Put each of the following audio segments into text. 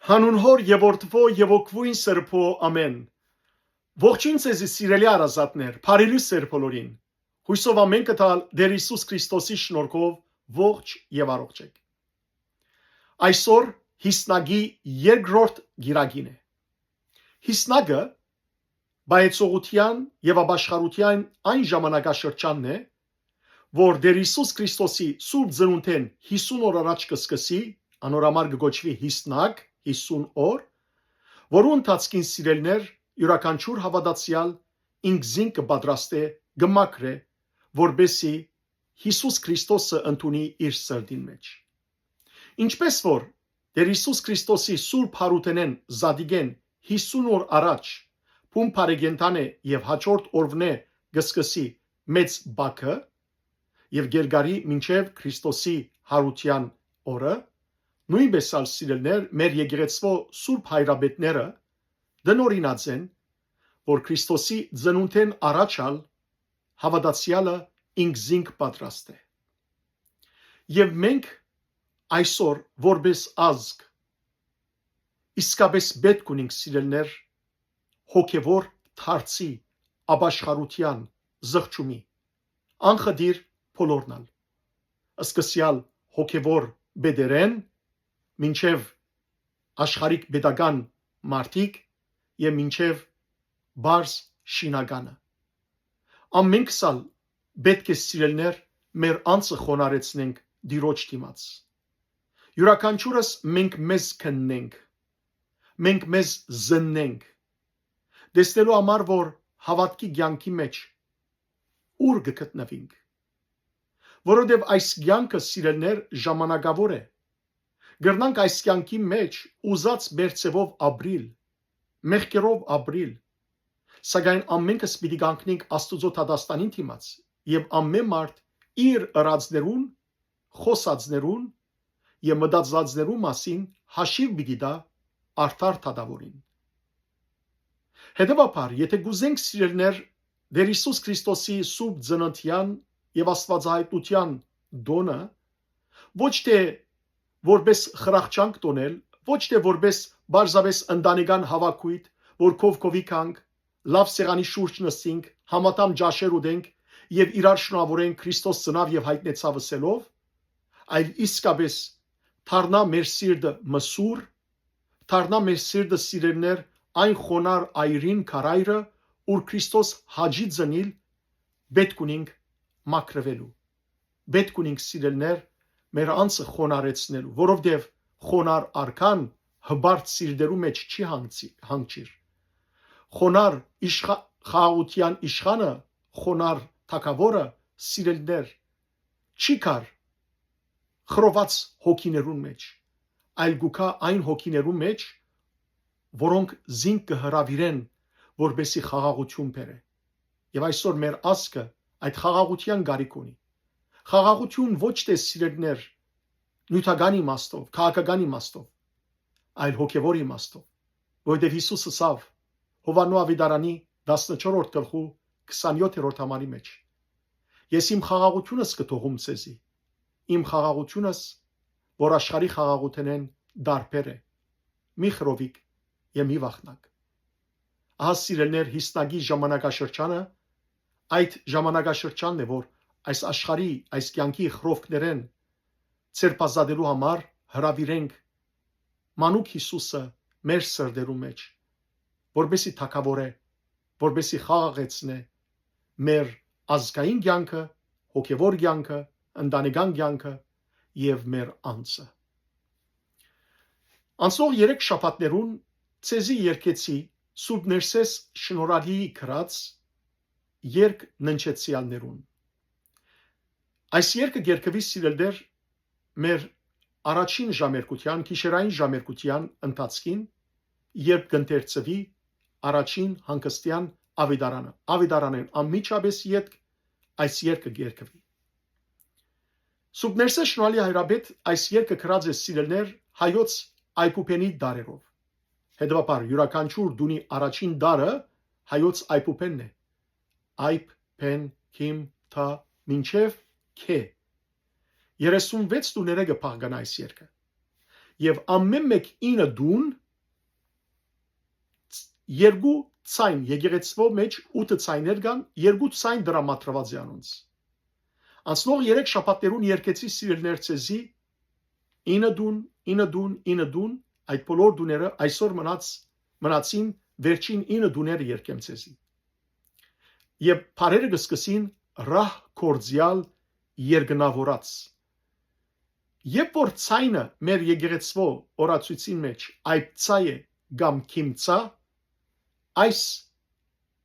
Հանուն հոր եւ որդվո եւ օգվույն սրբո ամեն։ Ողջույն ձեզի սիրելի արազատներ, բարի սեր բոլորին։ Հույսով ամեն կտալ Տեր Հիսուս Քրիստոսի շնորհքով ողջ եւ առողջ եք։ Այսօր Հիսնագի երկրորդ գիրագին է։ Հիսնագը բայեցողության եւ ապաշխարության այն ժամանակաշրջանն է, որ Տեր Հիսուս Քրիստոսի սուրբ ծնունդեն 50 օր առաջ կսկսի, անորամար կոչվի Հիսնագ 50 օր, որու ընթացքին սիրելներ յուրաքանչյուր հավատացյալ ինքզին կպատրաստե գմակրե, որբեսի Հիսուս Քրիստոսը ընդունի իր սրտին մեջ։ Ինչպես որ Տեր Հիսուս Քրիստոսի սուրբ հարութենեն զադիգեն 50 օր առաջ փում բարեգենտան է եւ հաջորդ օրվնե գսկսի մեծ բակը եւ գերգարի մինչեւ Քրիստոսի հարության օրը, նույնպես ալ սիրելներ մեր եկեղեցվո սուրբ հայրաբետները դնորինած են, որ Քրիստոսի ծնունդեն առաջալ հավատացյալը ինքզինք պատրաստ է։ Եվ մենք այսօր որպես ազգ իսկապես պետք ունենք սիրելներ հոգևոր դարձի ապաշխարության զղջումի անխդիր բոլորնալ սկսյալ հոգևոր բեդերեն մինչև աշխարհիկ pedagogan մարդիկ եւ մինչև բարձ շինականը ամենքսալ պետք է սիրելներ մեր անձը խոնարեցնենք դիրոջ դիմաց յուրաքանչյուրս մենք մեզ քննենք մենք մեզ զննենք դեստելու համար որ հավատքի ցանկի մեջ ուր գտնվենք որովհետև այս ցանկը սիրելներ ժամանակավոր է գրնանք այս ցանկի մեջ ուզած բերծևով ապրիլ մեղքերով ապրիլ սակայն ամենքս պիտի կանգնենք Աստուծո դատաստանին դիմաց եւ ամեն մարդ իր ըրածներուն խոսածներուն եւ մտածածներու մասին հաշիվ պիտի տա արդար դատավորին հետեւաբար եթե գուզենք սիրելներ Տեր Հիսուս Քրիստոսի սուրբ ծննդյան եւ աստվածահայտության դոնը ոչ թե որպես խրախճանք տոնել ոչ թե որպես բարձավես ընտանեկան հավաքույթ որ կովկովի կանք լավ սեղանի շուրջ նստենք համատամ ջաշեր ուտենք եւ իրար շնորհավորենք Քրիստոս ծնավ եւ հայտնեցավ ասելով այլ իսկապես դառնա մեր սիրտը մսուր դառնա մեր սիրտը սիրելներ այն խոնար այրին քարայրը ուր Քրիստոս հաջի ծնիլ պետք ունենք մաքրվելու պետք ունենք սիրելներ մեր անձը խոնարեցնելու որովհետև խոնար արքան հբարտ սիրտերու մեջ չի հանգչիր խոնար խաղաղության իշխանը խոնար թակավորը սիրելներ չի կար խրոված հոգիներուն մեջ այլ գուքա այն հոգիներու մեջ որոնք զինք կհրավիրեն որբեսի խաղաղություն բերե եւ այսօր մեր ազգը այդ խաղաղության գարիք ունի խաղաղություն ոչ թե սիրելներ նյութական իմաստով քաղաքական իմաստով այլ հոգևոր իմաստով որովհետև Հիսուսը ասավ Հովաննու ավետարանի 14-րդ գլխու 27-րդ համարի մեջ ես իմ խաղաղությունս կթողում ցեզի իմ խաղաղությունս որ աշխարհի խաղաղութենեն դարբեր է մի խրովիկ եւ մի վախնակ ահա սիրելներ Հիսնագի ժամանակաշրջանը այդ ժամանակաշրջանն է որ այս աշխարհի այս կյանքի խրովքներեն ցերպազադելու համար հրավիրենք մանուկ Հիսուսը մեր սրտերու մեջ որբեսի թակավորե որբեսի խաղաղեցնե մեր ազգային կյանքը հոգևոր կյանքը ընտանեկան կյանքը եւ մեր անձը անցող 3 շաբաթներուն ցեզի երկեցի Սուրբ Ներսես շնորհալի գրած երկ ննչեցյալներուն այս երկը երկվի սիրելներ մեր առաջին ժամերկության գիշերային ժամերկության ընթացքին երբ կընթերցվի առաջին հանգստյան ավետարանեն անմիջապես յետ այս երկը երկվի Սուրբ Ներսես շնորհալի հայրաբեդ այս երկը գրած է սիրելներ հայոց այփուփենի դարերով հետևաբար յուրաքանչյուր դունի առաջին դարը հայոց այփուփենն է այփ փեն քիմ թա մինչև քե 36 տուները կփաղկան այս երկը եւ ամեն մեկ 9 դուն երկու ցայն եկեղեցվո մեջ 8 ցայներ կան, երկու ցայն դրամատրված է անոնց։ Անցնող 3 շաբաթներուն երկեցի սիրելներ ցեզի 9 դուն, 9 դուն, 9 դուն, այդ բոլոր դուները այսօր մնացին վերջին 9 դուները երկեմ ցեզի։ Եվ բարերը կսկսին ռահ կորձյալ երգնավորած։ Երբ որ ցայնը մեր եկեղեցվո օրացույցին մեջ այդ ցայը կամ քիմցա այս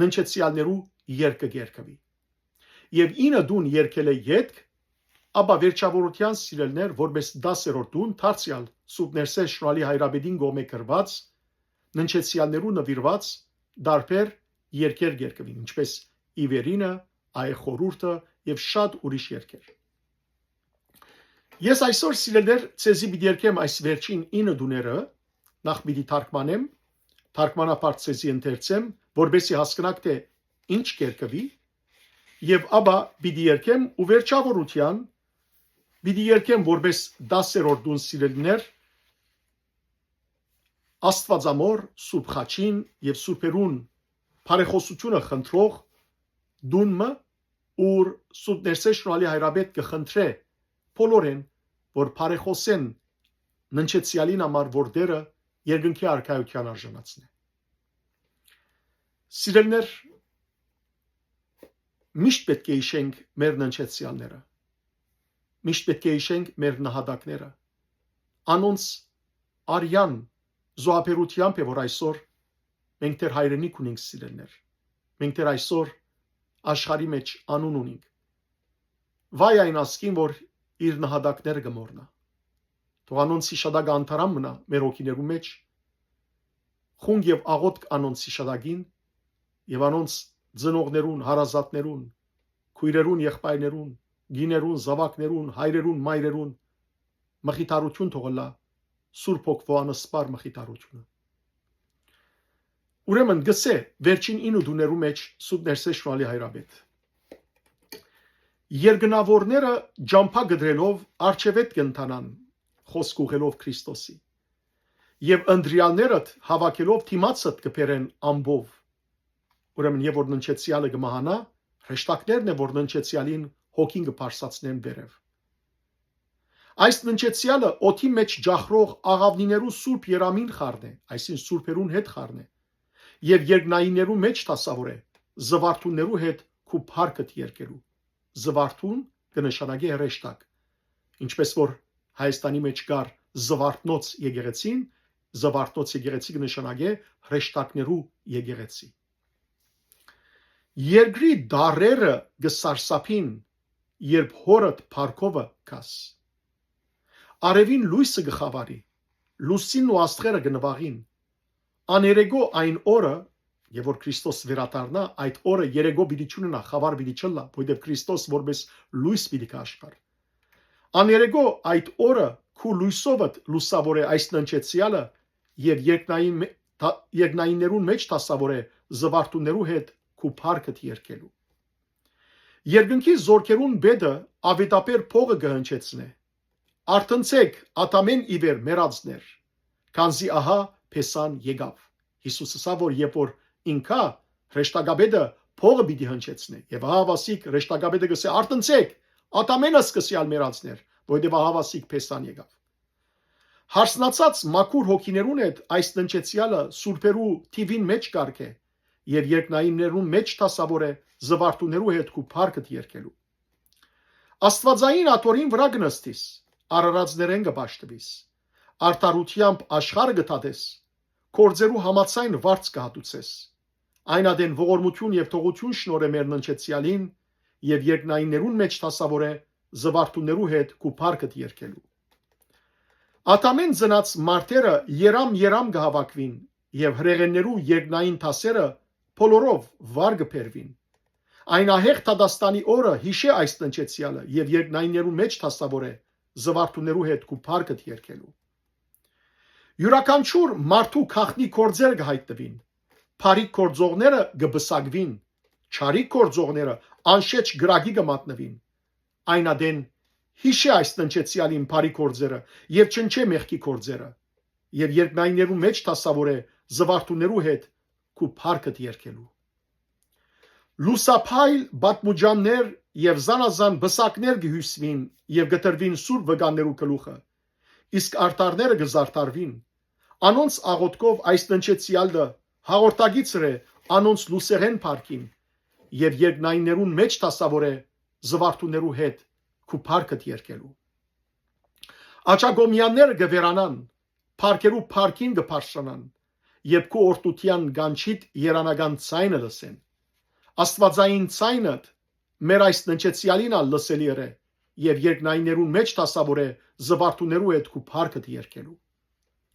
ննչեցյալներու երկը երկվի։ Եվ 9 դուն երկել է ետք, ապա վերջավորության սիրելներ, որպես 10-րդ դուն դարձյալ Սուրբ Ներսես Շնորհալի Հայրաբեդին գոմե կրված ննչեցյալներու նվիրված դարբեր երկեր երկվին, ինչպես Իվերինը, Այխորուրդը եւ շատ ուրիշ երկեր։ Ես այսօր սիրելներ ցեզի պիտի երկեմ այս վերջին 9 դուները, նախ պիտի թարգմանեմ, թարգմանապար ցեզի ընթերցեմ, որբեսի հասկանաք թե ինչ կերկվի, եւ ապա պիտի երկեմ ու վերջավորության պիտի երկեմ որպես 10-րդ դուն սիրելիներ Աստվածամոր Սուրբ Խաչին եւ Սուրբերուն բարեխոսությունը խնդրող դունը ուր Սուրբ Ներսես Շնորհալի Հայրաբեդ կխնդրե բոլորեն որ բարեխոսեն ննչեցյալին համար որ դերը երկնքի արքայության արժանացնե։ Սիրելիներ միշտ պետք է հիշենք մեր ննչեցյալները, միշտ պետք է հիշենք մեր նահատակները, անոնց արյան զոհաբերությամբ է որ այսօր մենք դեռ հայրենիք ունենք սիրելիներ, մենք դեռ այսօր աշխարհի մեջ անուն ունենք։ Վայ այն ասկին որ իր նահատակները կմոռնա, թող անոնց հիշադակը անտարամ մնա մեր հոգիներու մեջ, խունգ եւ աղոթք անոնց հիշադակին եւ անոնց ծնողներուն, հարազատներուն, քույրերուն, եղբայրներուն, գիներուն, զավակներուն, հայրերուն, մայրերուն մխիթարություն թողլա Սուրբ Հոգվո անսպար մխիթարությունը։ Ուրեմն գսե վերջին 9 դուներու մեջ Սուրբ Ներսես Շնորհալի Հայրաբեդ Երգնավորները ջամփա գդրելով արչեվետ կընթանան խոսք ուղելով Քրիստոսի եւ ընտրյալները հավաքելով թիմացդ կփերեն ամբով։ Ուրեմն եւ որ ննչեցյալը կմահանա, հրեշտակներն է որ ննչեցյալին հոգին կփարսացնեն վերև։ Այս ննչեցյալը օթի մեջ ջախրող աղավնիներու սուրբ երամին խառն է, այսին սուրբերուն հետ խառն է, եւ երկնայիներու մեջ տասավոր է, զվարթուններու հետ քու փառքդ երկելու։ Զվարթուն կնշանակի հրեշտակ, ինչպես որ Հայաստանի մեջ կար զվարթնոց եկեղեցին, զվարթնոց եկեղեցի կնշանակի հրեշտակներու եկեղեցի։ Երկրի դարերը գսարսափին, երբ հորդ փառքովը կաս։ Արևին լույսը գխավարի, լուսինն ու աստղերը կնվաղին։ Աներեգո այն օրը, եւ որ Քրիստոս վերադառնա, այդ օրը երեգո պիտի չունենա, խավար պիտի չլա, որովհետեւ Քրիստոս որպես լույս պիտի կաշխար։ Աներեգո այդ օրը քու լույսովդ լուսավոր է այս ննչեցյալը եւ երկնայիններուն մեջ տասավոր է զվարթուններու հետ քու փառքդ երկելու։ Երկնքի զորքերուն բեդը ավետապեր փողը կհնչեցնե։ Արթնցեք ատամեն իվեր մերածներ, քանզի ահա փեսան եկավ։ Հիսուսը ասա որ երբ որ ինքա հրեշտակաբեդը փողը պիտի հնչեցնե եւ ահավասիկ հրեշտակաբեդը գսե արթնցեք ատամենը սկսյալ մերածներ, որովհետեւ ահավասիկ փեսան եկավ։ Հարսնացած մաքուր հոգիներուն հետ այս ննչեցյալը սուրբերու թիվին մեջ կարգ է եւ երկնայիններուն մեջ տասավոր է զվարթուներու հետ քու փառքդ երկելու։ Աստվածային աթորին վրա գնստիս, արարածներեն կբաշտվիս, արդարությամբ աշխարհը գտադես, կորձերու համացայն վարձ կհատուցես, այն ադեն ողորմություն եւ թողություն շնորհե մեր ննչեցյալին եւ երկնայիններուն մեջ տասավոր է զվարթուներու հետ քու փառքդ երկելու։ Ատամեն ծնած մարտերը երամ կհավաքվին եւ հրեղեններու երկնային թասերը փոլորով վար կփերվին։ Այն ահեղ Թադաստանի օրը հիշե այս ննչեցյալը եւ երկնայիններու մեջ տասավոր է զվարթուներու հետ քու փառքդ երկելու։ Յուրաքանչյուր մարդու քախնի կորձեր կհայտնվին, փարիկ կորձողները կբսակվին, չարիկ կորձողները անշեջ գրագի կմատնվին, այն ադեն հիշե այս տնչեցյալին բարի գործերը եւ չնչե մեղքի գործերը եւ երկնայիններու մեջ տասավորե զվարթուներու հետ քու փառքդ երկելու լուսափայլ բատմուջաններ եւ զանազան բսակներ գհյուսվին եւ գտրվին սուր վգաններու գլուխը իսկ արտարները գզարտարվին անոնց աղոթքով այս տնչեցյալը հաղորդագիցրե անոնց լուսեղեն փառքին եւ երկնայիններուն մեջ տասավորե զվարթուներու հետ քու փառքդ երկելու աչագոմյանները գվերանան փառքերու փառքին գփարշանան եւ քու օրտության գանչիտ երանական ցայնը լսեն աստվածային ցայնդ մեր այս ննչեցյալին ալ լսելի է եւ երկնայիններուն մեջ տասավորե զվարթուներու հետ քու փառքդ երկելու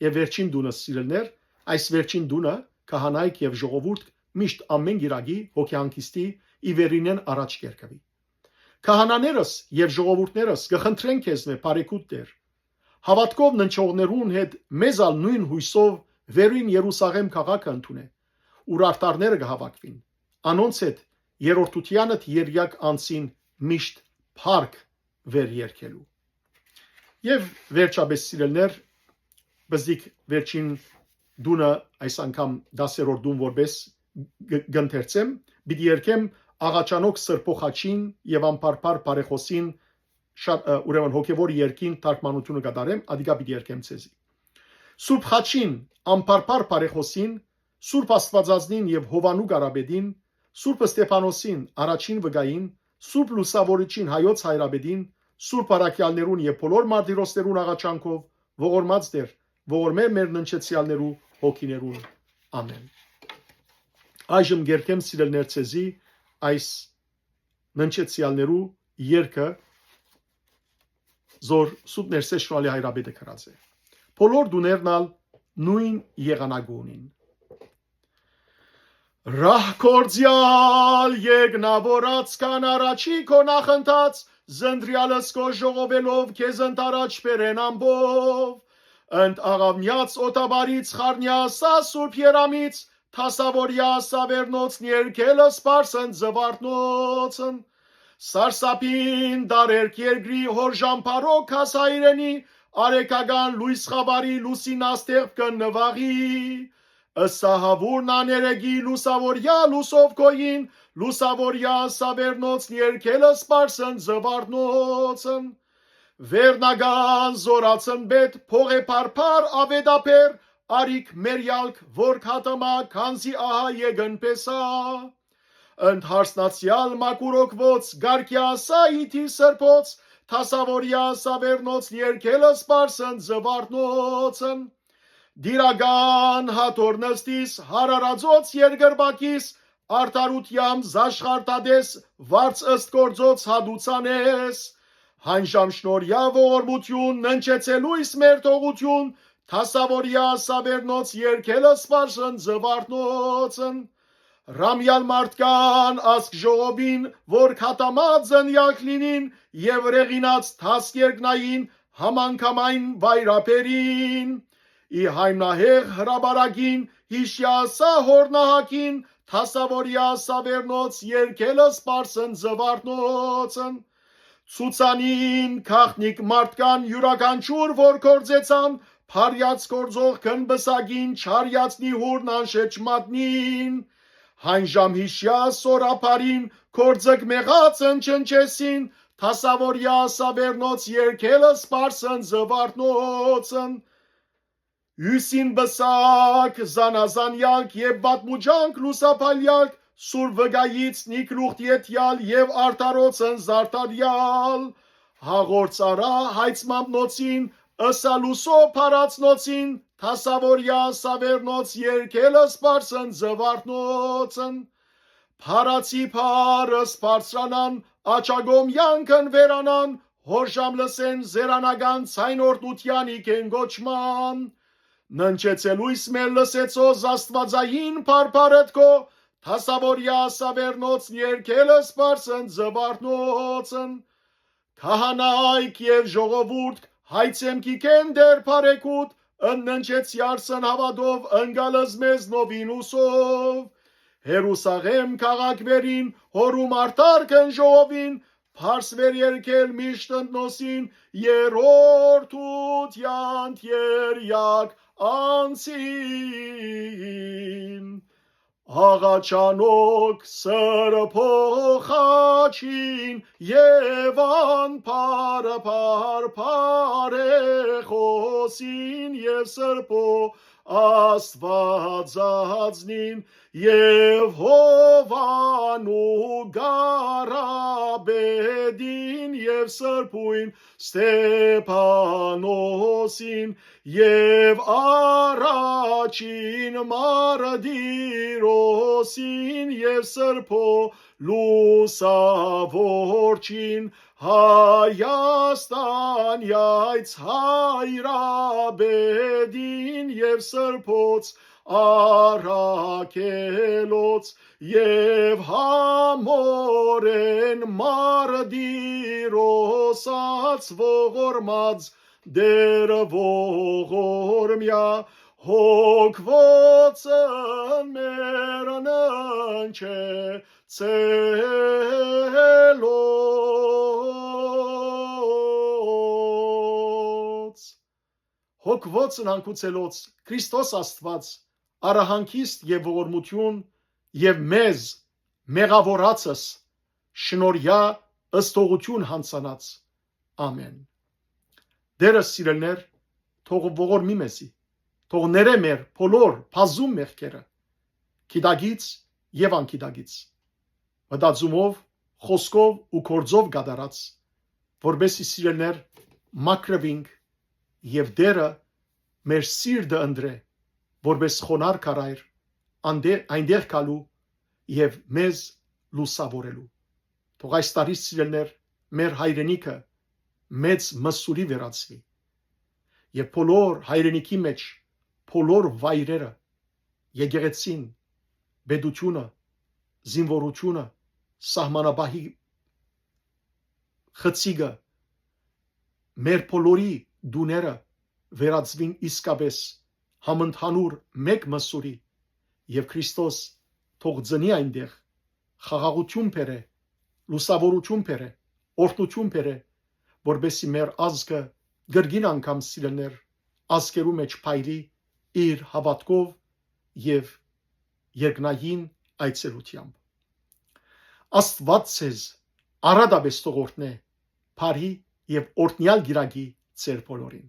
եւ վերջին դունը սիրելներ այս վերջին դունը քահանայք եւ ժողովուրդ միշտ ամեն գիրագի հոգեանքիստի իվերինեն առաջ կերկվի քահանաներս եւ ժողովուրդներս կխնդրեն քեզնե բարեկուտ Տեր հավատքով ննչողներուն հետ մեզ ալ նույն հույսով վերին Երուսաղեմ քաղաքը ընդունե ուր արտարները կհավաքվին անոնց հետ երրորդությանդ երյակ անցին միշտ փառք վեր երկելու եւ վերջապես սիրելներ բզիկ վերջին դունը այս անգամ 10-րդ դուն որպես գընթերցեմ պիտի երկեմ աղաչանոք սրբոխաչին եւ ամփարփար բարեխոսին շատ ուրեմն հոգեվոր երկին թարգմանությունը կատարեմ ադիկա պիտի երկեմ ցեզի Սուրբ խաչին ամփարփար բարեխոսին Սուրբ Աստվածածնին եւ Հովանու Կարապետին Սուրբ Ստեփանոսին առաջին վգային Սուրբ Լուսավորիչին հայոց հայրաբեդին Սուրբ Արաքյալներուն եւ բոլոր մարտիրոսներուն աղաչանքով ողորմած Տեր ողորմե մեր ննչեցյալներու հոգիներուն ամեն այժմ գերկեմ սիրելներ ցեզի այս ննչեցյալներու երկը զոր սուտ ներսեշվալի հայրաբեդը կրած է բոլոր դուներն ալ նույն եղանակունին Ռահ կորձյալ եգնավորած կան առաջի քո նախընթաց զնդրյալս քո ժողովելով քեզ ընտարաջ բերեն ամբով ընդ աղավնյաց օտաբարից խառնյասա սուրբ երամից Թասավորյա սավերնոցն երկելը սպարսն զվարթնոցն Սարսապին դարերք երկրի հորժամպարոք հասայրենի արեկական լույս խավարի լուսինաստեղ կնվաղի Սահավուրն աներեգի լուսավորյա լուսով կոյին լուսավորյա սավերնոցն երկելը սպարսն զվարթնոցն Վերնական զորացն բետ փողե պարպար ավետապեր Արիք մերյալք որ կհատմա քանզի ահա եկն պեսա ընդ հարսնացյալ մակուրոկվոց գարկյասա իթի սրբոց թասավորյա սավերնոց երկելը սպարսն զվարթնոցն դիրական հատորնստիս հարարածոց երգրբակիս արտարությամբ զաշխարտադես վարձ ըստ գործոց հադուցանես հանժամ շնորյա ողորմություն ննչեցելույս մեր թողություն Թասավորյա սավերնոց երկելը սպարսն զվարթնոցն Ռամյալ մարդկան ասկ ժողովին որ կհատամած զնյակ լինին եւ ռեղինած թասկ երկնային համանգամայն վայրապերին ի հայմնահեղ հրաբարագին հիշյասա հորնահակին Թասավորյա սավերնոց երկելը սպարսն զվարթնոցն Ցուցանին քախնիկ մարդկան յուրականչուր որ կորձեցան Փարյաց կորձող կնբսագին չարյացնի հուրնան շեչմատնին Հանժամ հիշյա սորապարին կորձգ մեղածն չնչեսին Թասավորյա սավերնոց երկելը սպարսն զվարթնոցն Հյուսին բսակ զանազանյալք եւ բատմուջանք լուսապալյալք Սուր վգայից նիկլուխտ ետյալ եւ արտարոցն զարտարյալ Հաղորդարա հայցմամնոցին Ըսալուսո պարացնոցին Թասավորյա սավերնոց երկելը սպարսն զվարթնոցն Պարացի պարս պարսրանան աչագոմյանքն վերանան Հորժամ լսեն զերանական ցայնորդության իկեն գոչման Ննչեցելույս մեր լսեցոզ աստվածային պարպարըտ քո Թասավորյա սավերնոց երկելը սպարսն զվարթնոցն Քահանայք եւ ժողովուրդ Հայցեմ կիկեն դեր պարեկուտ, ընննչեց յարսն հավադով, ընգալыз մեզ նովինուսով, Հերուսաղեմ քաղաք վերին, հորում արտար կն ժողովին, հարսվեր երկել միշտ ընտնոսին, երորդուտ յանտ երյակ անցին, աղաչանոք սրփոխաչին, և անպարը պարպարեխոսին, և սրփո աստվածածնին, և հովանու գարաբեդին, և սրբույն Ստեփանոսին, և առաջին Մարդիրոսին, և սրբո լուսավորչին, Հայաստանյայց Հայրաբեդին, և սրբոց Առաքելոց, և համորեն Մարդիրոսած ողորմած դեր ողորմյա, հոգվոցն մերն ընչեցելոց, հոգվոցն անկուցելոց Քրիստոս Աստված արահանքիստ և ողորմություն և մեզ մեղավորացս շնորհյա ըստողություն հանցանած, ամեն։ Դերը սիրելներ, թող ողորմի մեզի, թող ներե մեր բոլոր բազում մեղքերը, գիտակից և անկիտակից, մտածումով, խոսքով ու գործով կատարած, որպեսզի սիրելներ մաքրվենք և դերը մեր սիրտը ընտրե, որպես խոնարհ քարայր այնտեղ գալու և մեզ լուսավորելու։ Թող այս տարի սիրելներ մեր հայրենիքը մեծ մսուրի վերածվի և բոլոր հայրենիքի մեջ բոլոր վայրերը, եկեղեցին, պետությունը, զինվորությունը, սահմանապահի խցիկը, մեր բոլորի դուները վերածվին իսկապես համընդհանուր մեկ մսուրի, և Քրիստոս թող ծնի այնտեղ, խաղաղություն բերե, լուսավորություն բերե, օրհնություն բերե, որպեսզի մեր ազգը կրկին անգամ սիրելներ ազգերու մեջ փայլի իր հավատքով և երկնային այցելությամբ։ Աստված ձեզ առատապես թող օրհնե, բարի և օրհնյալ կիրակի ձեր բոլորին։